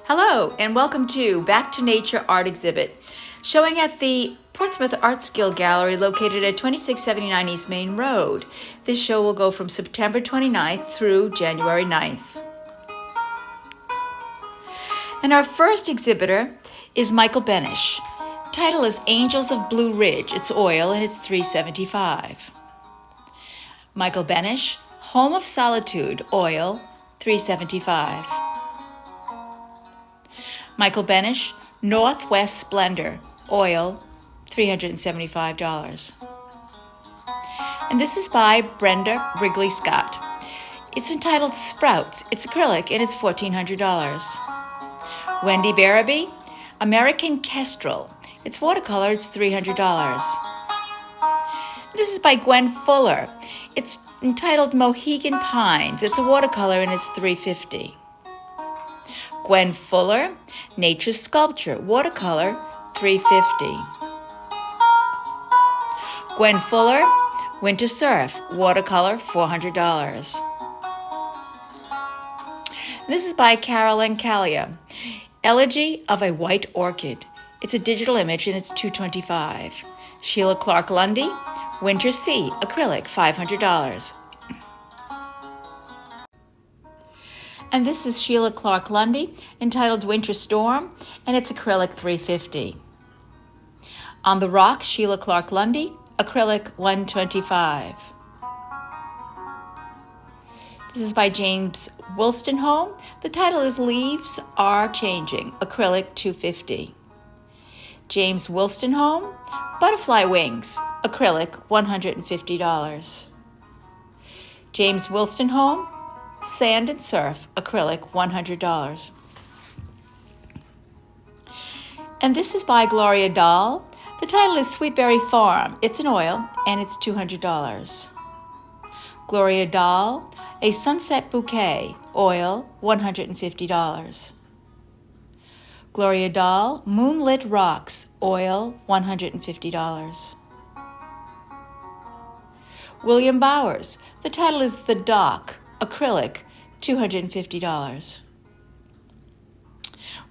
Hello, and welcome to Back to Nature art exhibit, showing at the Portsmouth Arts Guild Gallery located at 2679 East Main Road. This show will go from September 29th through January 9th. And our first exhibitor is Michael Benish. The title is Angels of Blue Ridge. It's oil and it's $375. Michael Benish, Home of Solitude, oil, $375. Michael Benish, Northwest Splendor, oil, $375. And this is by Brenda Wrigley Scott. It's entitled Sprouts. It's acrylic and it's $1,400. Wendy Barabee, American Kestrel. It's watercolor, it's $300. This is by Gwen Fuller. It's entitled Mohegan Pines. It's a watercolor and it's $350. Gwen Fuller, Nature Sculpture, watercolor, $350. Gwen Fuller, Winter Surf, watercolor, $400. This is by Carolyn Callia, Elegy of a White Orchid. It's a digital image and it's $225. Sheila Clark Lundy, Winter Sea, acrylic, $500. And this is Sheila Clark Lundy, entitled Winter Storm, and it's acrylic, $350. On the Rock, Sheila Clark Lundy, acrylic, $125. This is by James Wolstenholme. The title is Leaves Are Changing, acrylic, $250. James Wolstenholme, Butterfly Wings, acrylic, $150. James Wolstenholme, Sand and Surf, acrylic, $100. And this is by Gloria Dahl. The title is Sweetberry Farm. It's an oil and it's $200. Gloria Dahl, A Sunset Bouquet, oil, $150. Gloria Dahl, Moonlit Rocks, oil, $150. William Bowers. The title is The Dock, acrylic, $250.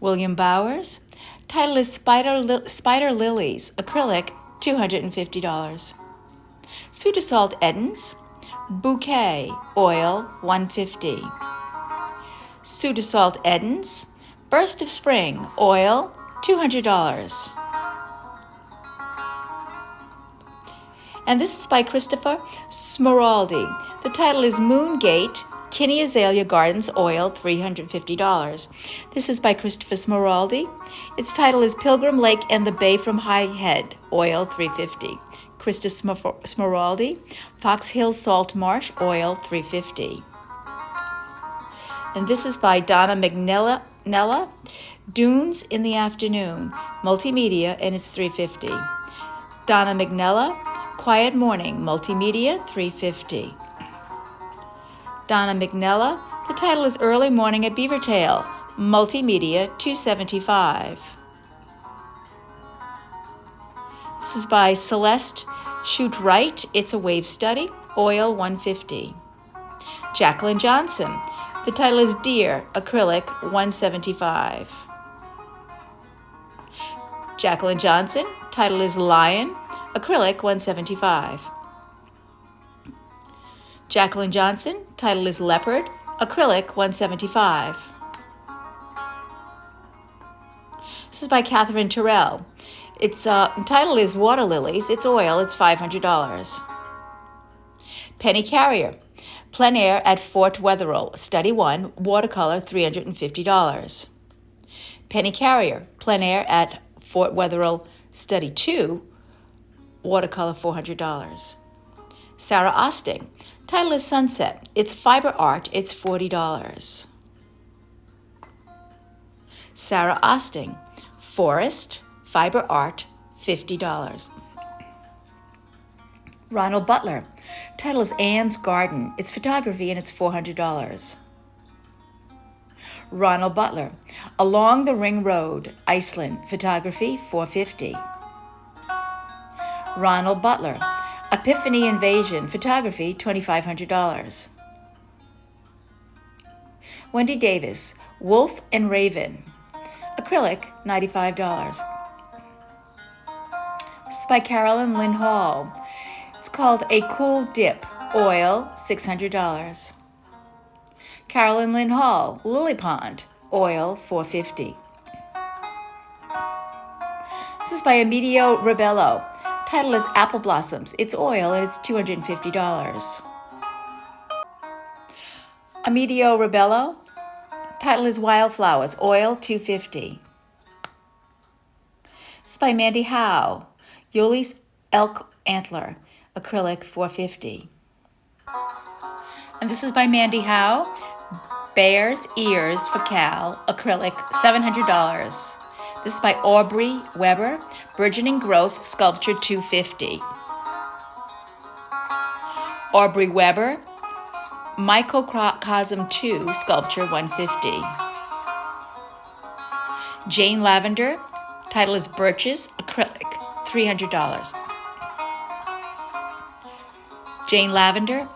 William Bowers, title is Spider Lilies, acrylic, $250. Sudasalt Eddens, Bouquet, oil, $150. Sudasalt Eddens, Burst of Spring, oil, $200. And this is by Christopher Smeraldi. The title is Moongate, Kinney Azalea Gardens, oil, $350. This is by Christopher Smeraldi. Its title is Pilgrim Lake and the Bay from High Head, oil, $350. Christopher Smeraldi, Fox Hill Salt Marsh, oil, $350. And this is by Donna McNella, Dunes in the Afternoon, multimedia, and it's $350. Donna McNella, Quiet Morning, multimedia, $350. Donna McNella, the title is Early Morning at Beavertail, multimedia, $275. This is by Celeste Shoot Right. It's a wave study, oil, $150. Jacqueline Johnson, the title is Deer, acrylic, $175. Jacqueline Johnson, title is Lion, acrylic, $175. Jacqueline Johnson, title is Leopard, acrylic, $175. This is by Catherine Terrell. Its title is Water Lilies. It's oil. It's $500. Penny Carrier, Plein Air at Fort Wetherill, Study 1, watercolor, $350. Penny Carrier, Plein Air at Fort Wetherill, Study 2, watercolor, $400. Sarah Osting, title is Sunset. It's fiber art. It's $40. Sarah Osting, Forest, fiber art, $50. Ronald Butler, title is Anne's Garden. It's photography and it's $400. Ronald Butler, Along the Ring Road, Iceland, photography, $450. Ronald Butler, Epiphany Invasion, photography, $2,500. Wendy Davis, Wolf and Raven, acrylic, $95. This is by Carolyn Lynn Hall. It's called A Cool Dip, oil, $600. Carolyn Lynn Hall, Lily Pond, oil, $450. This is by Amidio Rebello. Title is Apple Blossoms. It's oil and it's $250. Amidio Rebello. Title is Wildflowers. Oil, $250. This is by Mandy Howe. Yolis Elk Antler. Acrylic, $450. And this is by Mandy Howe. Bear's Ears for Cal. Acrylic, $700. This is by Aubrey Weber. Burgeoning Growth Sculpture, $250. Aubrey Weber. Microcosm 2 Sculpture, $150. Jane Lavender. Title is Birches. Acrylic, $300. Jane Lavender.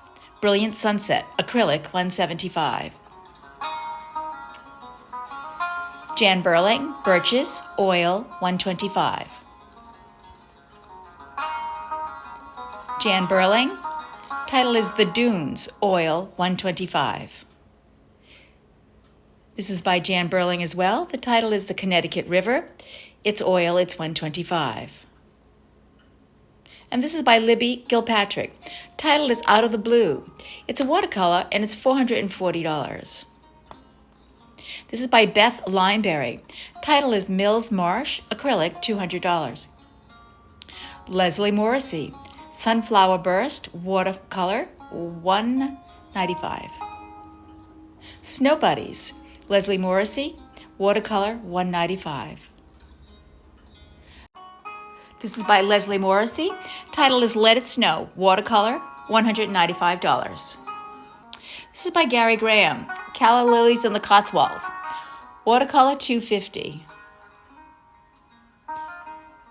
Brilliant Sunset. Acrylic, $175. Jan Burling, Birches, oil, $125. Jan Burling, title is The Dunes, oil, $125. This is by Jan Burling as well. The title is The Connecticut River. It's oil, it's $125. And this is by Libby Gilpatrick. Title is Out of the Blue. It's a watercolor and it's $440. This is by Beth Lineberry. Title is Mills Marsh, acrylic, $200. Leslie Morrissey, Sunflower Burst, watercolor, $195. Snow Buddies, Leslie Morrissey, watercolor, $195. This is by Leslie Morrissey. Title is Let It Snow, watercolor, $195. This is by Gary Graham. Calla Lilies in the Cotswolds. Watercolor, $250.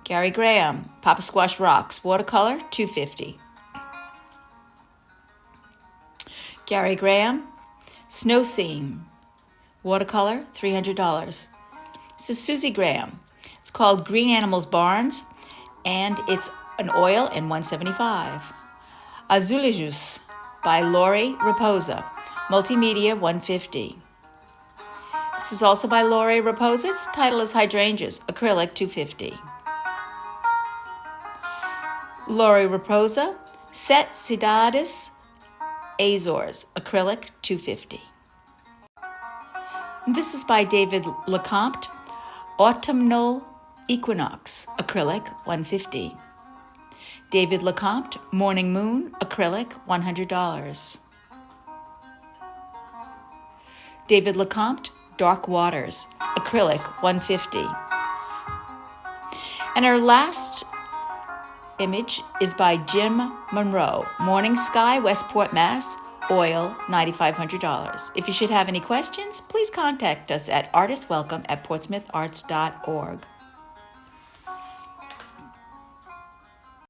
Gary Graham. Papa Squash Rocks. Watercolor, $250. Gary Graham. Snow Scene. Watercolor, $300. This is Susie Graham. It's called Green Animals Barns, and it's an oil and $175. Azulejos by Lori Raposa. Multimedia, $150. This is also by Lori Raposa. Its title is Hydrangeas, acrylic, $250. Lori Raposa, Set Cidades Azores, acrylic, $250. This is by David Lecomte, Autumnal Equinox, acrylic, $150. David Lecomte, Morning Moon, acrylic, $100. David Lecomte, Dark Waters, acrylic, $150. And our last image is by Jim Monroe, Morning Sky, Westport, Mass, oil, $9,500. If you should have any questions, please contact us at artistwelcome@portsmoutharts.org.